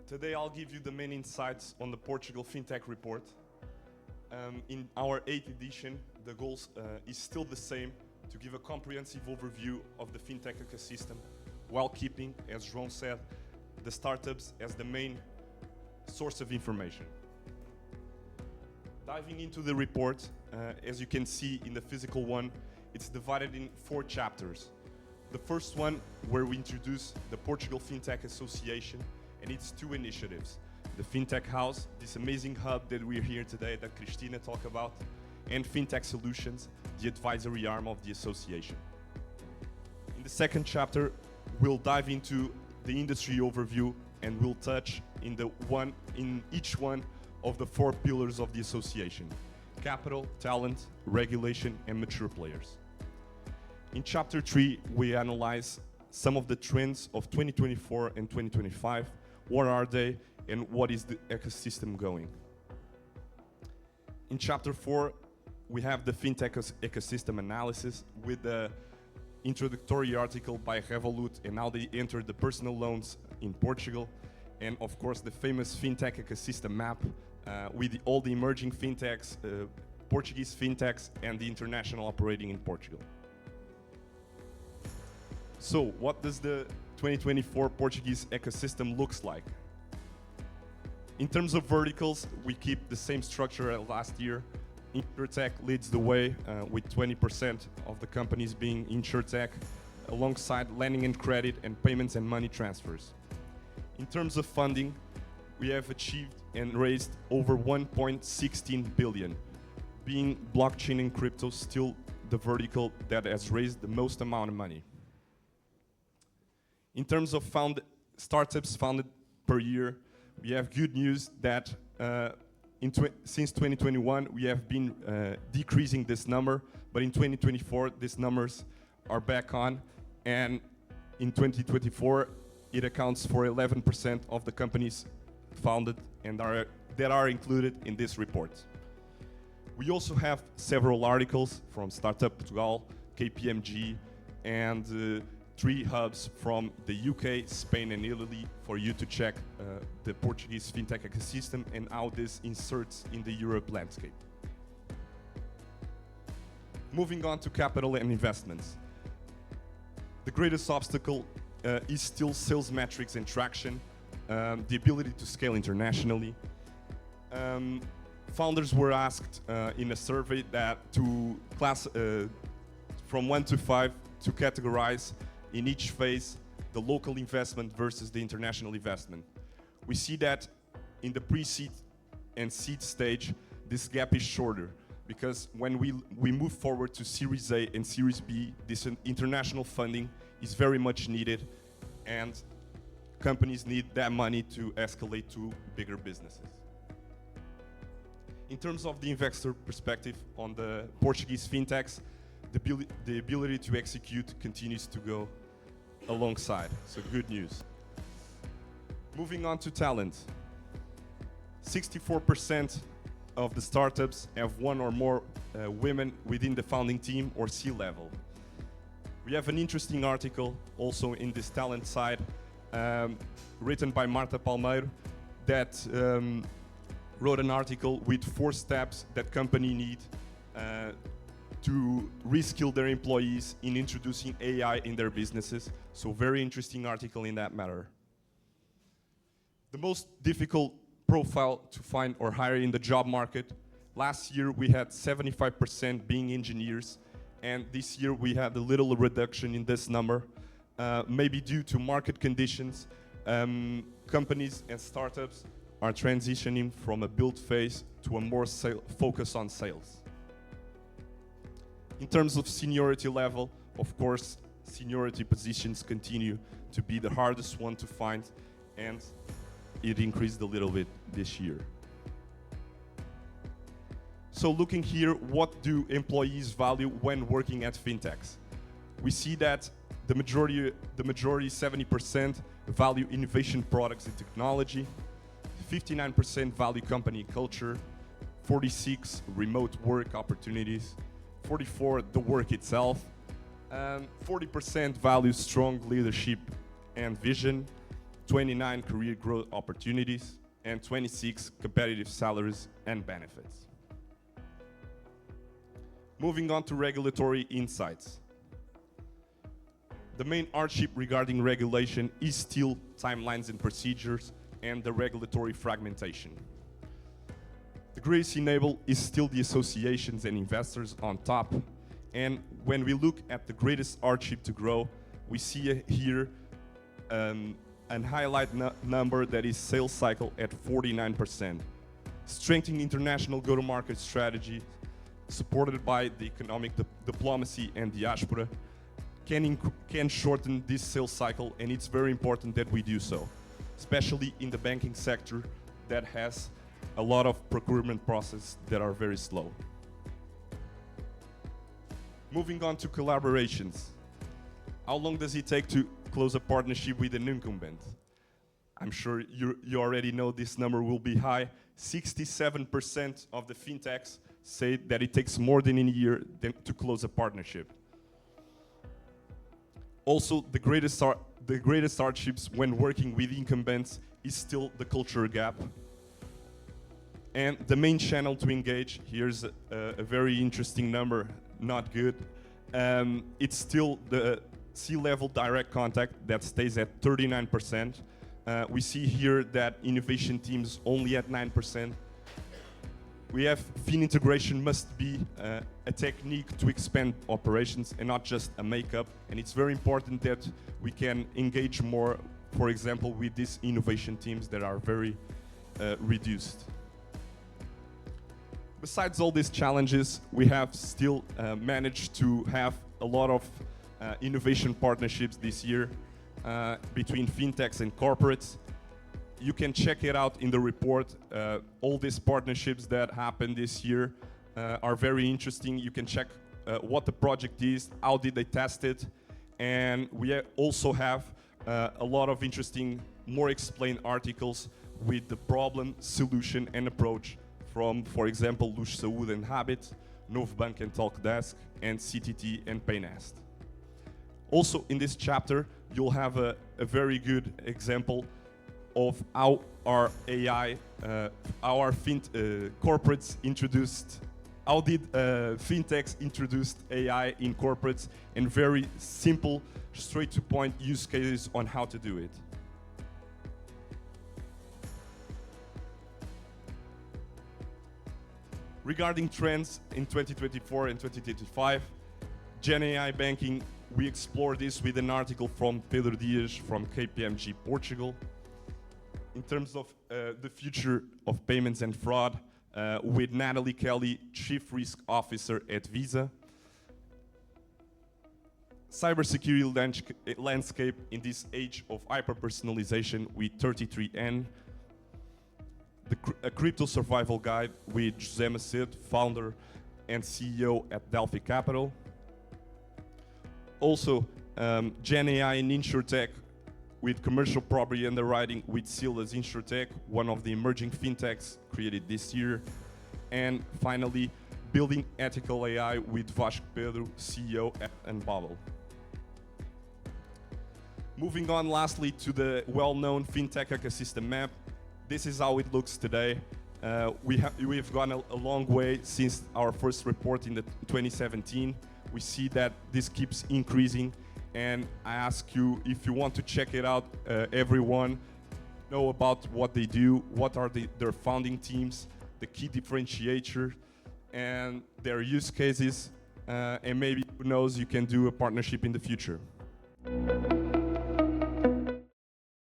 Today I'll give you the main insights on the Portugal Fintech Report. In our 8th edition, the goal is still the same, to give a comprehensive overview of the fintech ecosystem, while keeping, as João said, the startups as the main source of information. Diving into the report, as you can see in the physical one, it's divided in 4 chapters. The first one, where we introduce the Portugal Fintech Association and its 2 initiatives. The Fintech House, this amazing hub that we're here today that Cristina talked about, and Fintech Solutions, the advisory arm of the association. In the second chapter, we'll dive into the industry overview and we'll touch in each one of the 4 pillars of the association: capital, talent, regulation, and mature players. In chapter 3, we analyze some of the trends of 2024 and 2025. What are they, and what is the ecosystem going? In chapter 4, we have the fintech ecosystem analysis with the introductory article by Revolut and how they entered the personal loans in Portugal, and of course the famous fintech ecosystem map with all the emerging fintechs, Portuguese fintechs, and the international operating in Portugal. So, what does the 2024 Portuguese ecosystem looks like? In terms of verticals, we keep the same structure as last year. InsurTech leads the way with 20% of the companies being InsurTech, alongside lending and credit and payments and money transfers. In terms of funding, we have achieved and raised over 1.16 billion, being blockchain and crypto still the vertical that has raised the most amount of money. In terms of startups founded per year, we have good news that since 2021 we have been decreasing this number, but in 2024 these numbers are back on, and in 2024 it accounts for 11% of the companies founded and that are included in this report. We also have several articles from Startup Portugal, KPMG, and 3 hubs from the UK, Spain, and Italy for you to check the Portuguese fintech ecosystem and how this inserts in the Europe landscape. Moving on to capital and investments. The greatest obstacle is still sales metrics and traction, the ability to scale internationally. Founders were asked in a survey that to class from 1 to 5 to categorize in each phase the local investment versus the international investment. We see that in the pre-seed and seed stage, this gap is shorter, because when we move forward to Series A and Series B, this international funding is very much needed, and companies need that money to escalate to bigger businesses. In terms of the investor perspective on the Portuguese fintechs, the ability to execute continues to go alongside, so good news. Moving on to talent. 64% of the startups have 1 or more women within the founding team or C-level. We have an interesting article also in this talent side, written by Marta Palmeiro, that wrote an article with 4 steps that company need to reskill their employees in introducing AI in their businesses. So very interesting article in that matter. The most difficult profile to find or hire in the job market. Last year we had 75% being engineers, and this year we had a little reduction in this number, maybe due to market conditions. Companies and startups are transitioning from a build phase to a more focus on sales. In terms of seniority level, of course, seniority positions continue to be the hardest one to find, and it increased a little bit this year. So looking here, what do employees value when working at fintechs? We see that the majority, 70%, value innovation products and technology, 59% value company culture, 46% remote work opportunities, 44% the work itself, 40% value strong leadership and vision, 29 career growth opportunities, and 26 competitive salaries and benefits. Moving on to regulatory insights. The main hardship regarding regulation is still timelines and procedures and the regulatory fragmentation. The greatest enabler is still the associations and investors on top. And when we look at the greatest hardship to grow, we see here an highlight number that is sales cycle at 49%. Strengthening international go-to-market strategy, supported by the economic diplomacy and diaspora, can shorten this sales cycle, and it's very important that we do so, especially in the banking sector that has a lot of procurement processes that are very slow. Moving on to collaborations. How long does it take to close a partnership with an incumbent? I'm sure you already know this number will be high. 67% of the fintechs say that it takes more than a year to close a partnership. Also, the greatest hardships when working with incumbents is still the culture gap. And the main channel to engage, here's a very interesting number, not good. It's still the C-level direct contact that stays at 39%. We see here that innovation teams only at 9%. We have fin integration must be a technique to expand operations and not just a makeup. And it's very important that we can engage more, for example, with these innovation teams that are very reduced. Besides all these challenges, we have still managed to have a lot of innovation partnerships this year between fintechs and corporates. You can check it out in the report. All these partnerships that happened this year are very interesting. You can check what the project is, how did they test it, and we also have a lot of interesting, more explained articles with the problem, solution, and approach from, for example, Luz Saúde and Habit, Novo Bank and Talkdesk, and CTT and Paynest. Also, in this chapter, you'll have a very good example of how our AI, our corporates introduced, how did fintechs introduced AI in corporates, and very simple, straight to point use cases on how to do it. Regarding trends in 2024 and 2025, Gen AI banking, we explore this with an article from Pedro Dias from KPMG Portugal. In terms of the future of payments and fraud, with Natalie Kelly, Chief Risk Officer at Visa. Cybersecurity landscape in this age of hyper-personalization with 33N. A crypto survival guide with José Macedo, founder and CEO at Delphi Capital. Also, Gen AI in InsurTech with commercial property underwriting with Silas InsurTech, one of the emerging fintechs created this year. And finally, building ethical AI with Vasco Pedro, CEO at Unbubble. Moving on lastly to the well-known fintech ecosystem map. This is how it looks today. We've gone a long way since our first report in 2017. We see that this keeps increasing, and I ask you, if you want to check it out, everyone know about what they do, what are their founding teams, the key differentiator, and their use cases, and maybe, who knows, you can do a partnership in the future.